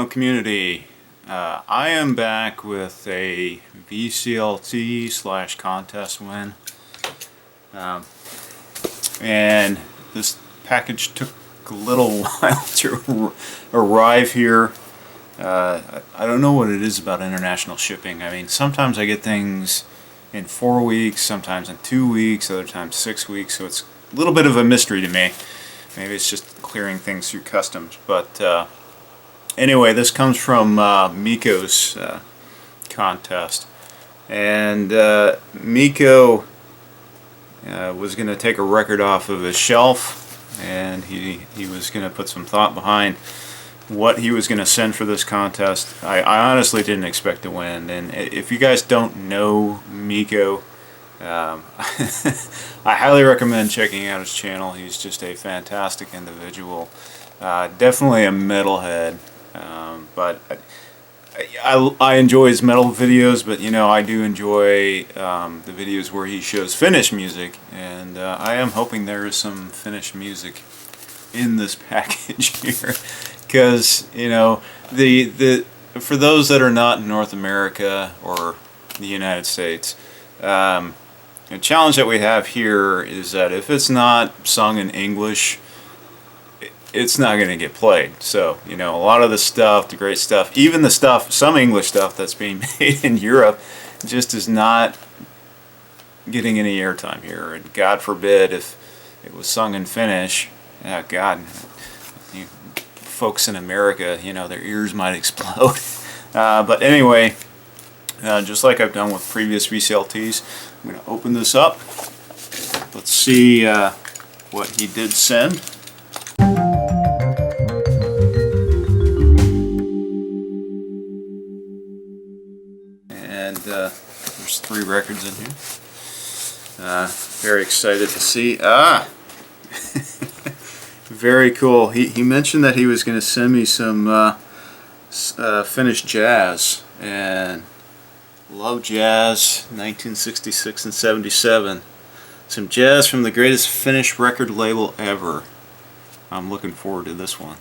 Vinyl community, I am back with a VCLT / contest win, and this package took a little while to arrive here. I don't know what it is about international shipping. I mean, sometimes I get things in 4 weeks, sometimes in 2 weeks, other times 6 weeks, so it's a little bit of a mystery to me. Maybe it's just clearing things through customs, but anyway, this comes from Miko's contest, and Miko was going to take a record off of his shelf, and he was going to put some thought behind what he was going to send for this contest. I honestly didn't expect to win, and if you guys don't know Miko, I highly recommend checking out his channel. He's just a fantastic individual, definitely a metalhead. But I enjoy his metal videos, but you know, I do enjoy the videos where he shows Finnish music, and I am hoping there is some Finnish music in this package here, because you know, for those that are not in North America or the United States, the challenge that we have here is that if it's not sung in English, it's not going to get played. So, you know, a lot of the stuff, the great stuff, even the stuff, some English stuff that's being made in Europe, just is not getting any airtime here. And God forbid if it was sung in Finnish, oh God, you folks in America, you know, their ears might explode. But anyway, just like I've done with previous VCLTs, I'm going to open this up. Let's see what he did send. And there's 3 records in here. Very excited to see. Very cool. He mentioned that he was going to send me some Finnish jazz, and love jazz, 1966 and 77. Some jazz from the greatest Finnish record label ever. I'm looking forward to this one.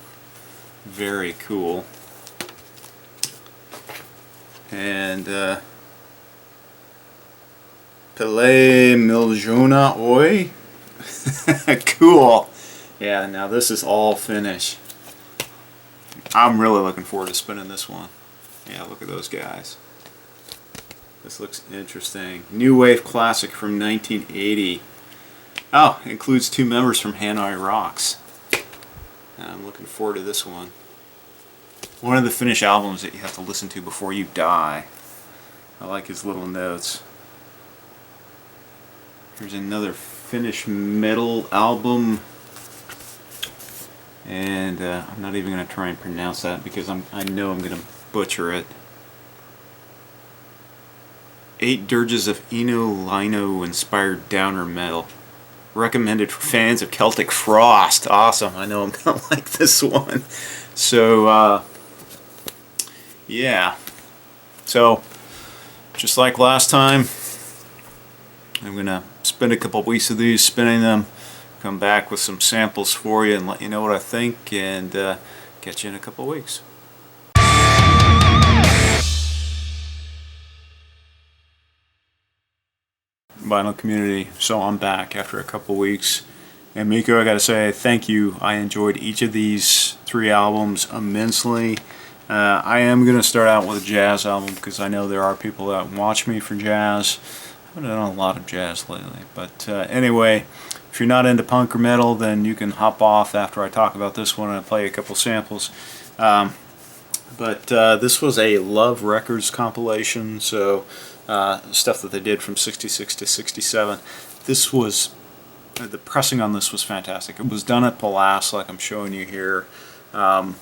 Very cool. And Pele Miljona Oi. Cool. Yeah, now this is all Finnish. I'm really looking forward to spinning this one. Yeah, look at those guys. This looks interesting. New Wave Classic from 1980. Oh, includes 2 members from Hanoi Rocks. I'm looking forward to this one. One of the Finnish albums that you have to listen to before you die. I like his little notes. Here's another Finnish metal album. And I'm not even going to try and pronounce that because I know I'm going to butcher it. 8 dirges of Eno Lino inspired downer metal. Recommended for fans of Celtic Frost. Awesome. I know I'm going to like this one. So, yeah. So, just like last time, I'm going to spend a couple weeks of these, spinning them, come back with some samples for you and let you know what I think, and catch you in a couple weeks. Vinyl community, so I'm back after a couple weeks, and Miko, I gotta say thank you. I enjoyed each of these 3 albums immensely. I am gonna start out with a jazz album because I know there are people that watch me for jazz. I've done a lot of jazz lately, but anyway, if you're not into punk or metal, then you can hop off after I talk about this one and I play a couple samples. But this was a Love Records compilation, so stuff that they did from 66 to 67. This was, the pressing on this was fantastic. It was done at Palace, like I'm showing you here. The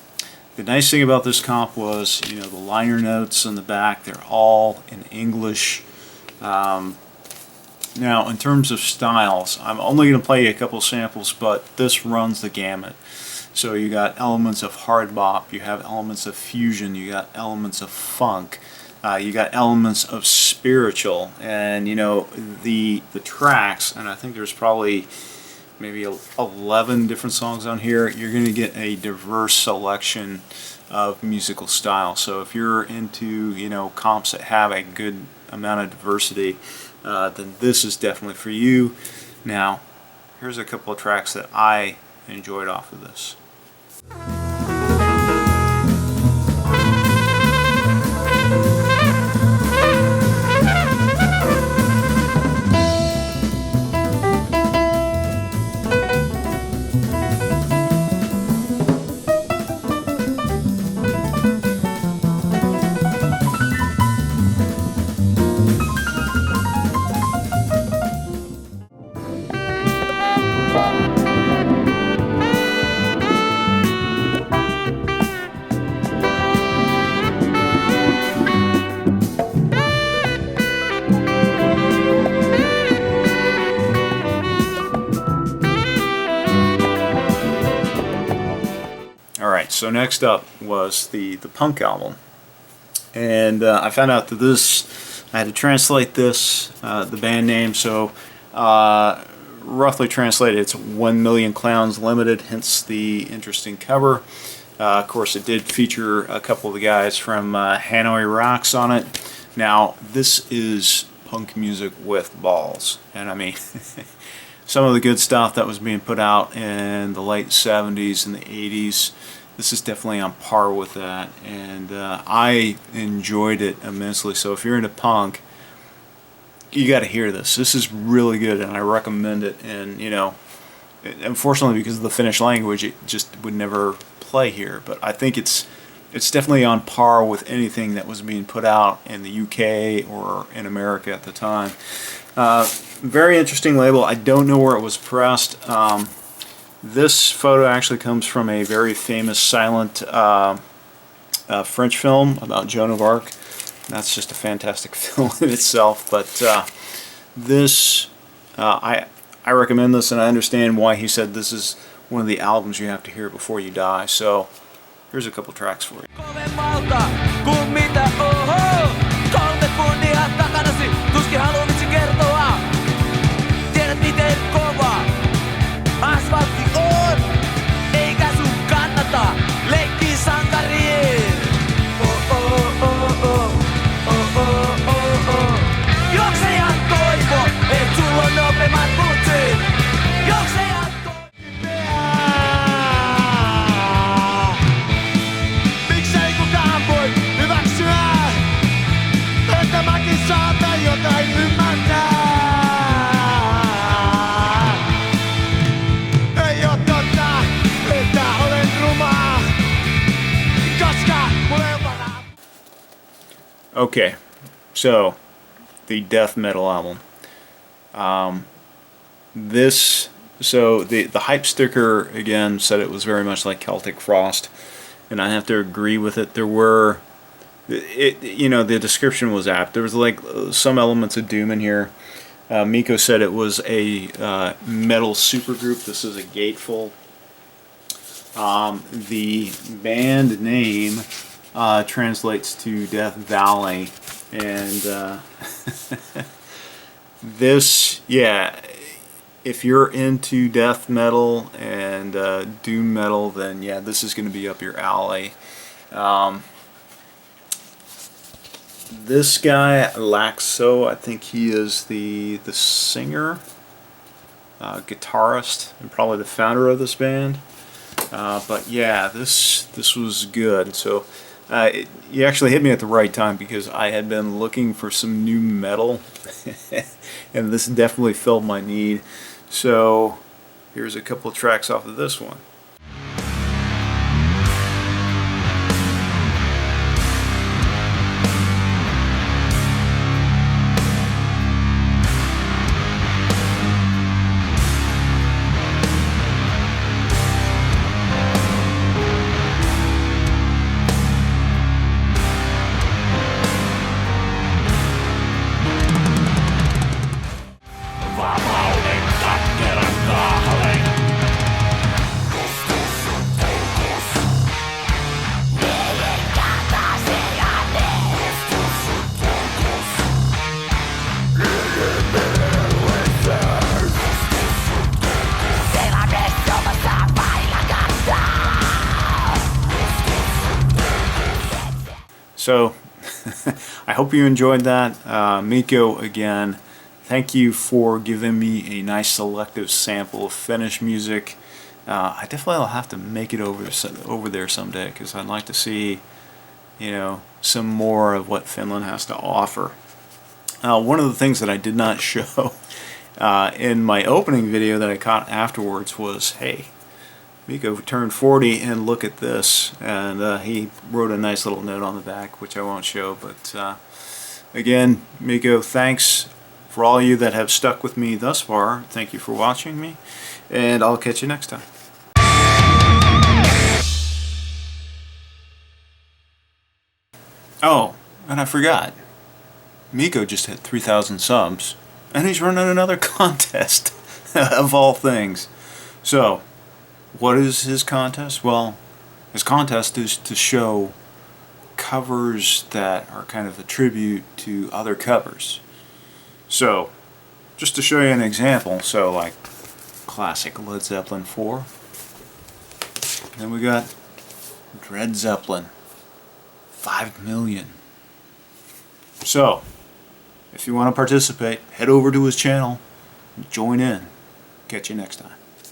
nice thing about this comp was, you know, the liner notes on the back, they're all in English. Now, in terms of styles, I'm only going to play you a couple samples, but this runs the gamut. So you got elements of hard bop, you have elements of fusion, you got elements of funk, you got elements of spiritual, and you know, the tracks, and I think there's probably maybe 11 different songs on here. You're going to get a diverse selection of musical style. So if you're into, you know, comps that have a good amount of diversity, then this is definitely for you. Now, here's a couple of tracks that I enjoyed off of this. Alright, so next up was the punk album, and I found out that this, I had to translate this, the band name, so roughly translated it's 1 Million Clowns Limited, hence the interesting cover. Of course it did feature a couple of the guys from Hanoi Rocks on it. Now this is punk music with balls, and I mean some of the good stuff that was being put out in the late 70s and the 80s, this is definitely on par with that, and I enjoyed it immensely. So if you're into punk, you got to hear this. This is really good, and I recommend it. And you know, unfortunately because of the Finnish language, it just would never play here, but I think it's definitely on par with anything that was being put out in the UK or in America at the time. Very interesting label. I don't know where it was pressed. This photo actually comes from a very famous silent French film about Joan of Arc. That's just a fantastic film in itself. But this, I recommend this, and I understand why he said this is one of the albums you have to hear before you die. So here's a couple tracks for you. Asfaltti on, eikä sun kannata leikkiä sankariin. Oh oh oh oh, oh oh oh oh. Juoksejan toivo, et sulla on nopeammat putsit. Juoksejan toivo. Miksei kukaan voi hyväksyä, että mäkin saatan jotain ymmärtää. Okay, so the death metal album. The hype sticker again said it was very much like Celtic Frost, and I have to agree with it. There were, you know, the description was apt. There was like some elements of doom in here. Miko said it was a metal supergroup. This is a Gateful. The band name translates to Death Valley, and this, yeah, if you're into death metal and doom metal, then yeah, this is going to be up your alley. This guy Laxo, I think he is the singer, guitarist, and probably the founder of this band. But yeah, this was good. So you actually hit me at the right time, because I had been looking for some new metal and this definitely filled my need. So here's a couple of tracks off of this one. So I hope you enjoyed that. Mikko, again, thank you for giving me a nice selective sample of Finnish music. I definitely will have to make it over there someday, because I'd like to see, you know, some more of what Finland has to offer. One of the things that I did not show in my opening video that I caught afterwards was, hey, Mikko turned 40 and look at this, and he wrote a nice little note on the back, which I won't show, but again, Mikko, thanks for all you that have stuck with me thus far. Thank you for watching me, and I'll catch you next time. Oh, and I forgot, Mikko just hit 3,000 subs, and he's running another contest, of all things. So, what is his contest? Well, his contest is to show covers that are kind of a tribute to other covers. So, just to show you an example, so like classic Led Zeppelin 4. Then we got Led Zeppelin 5 million. So, if you want to participate, head over to his channel, join in. Catch you next time.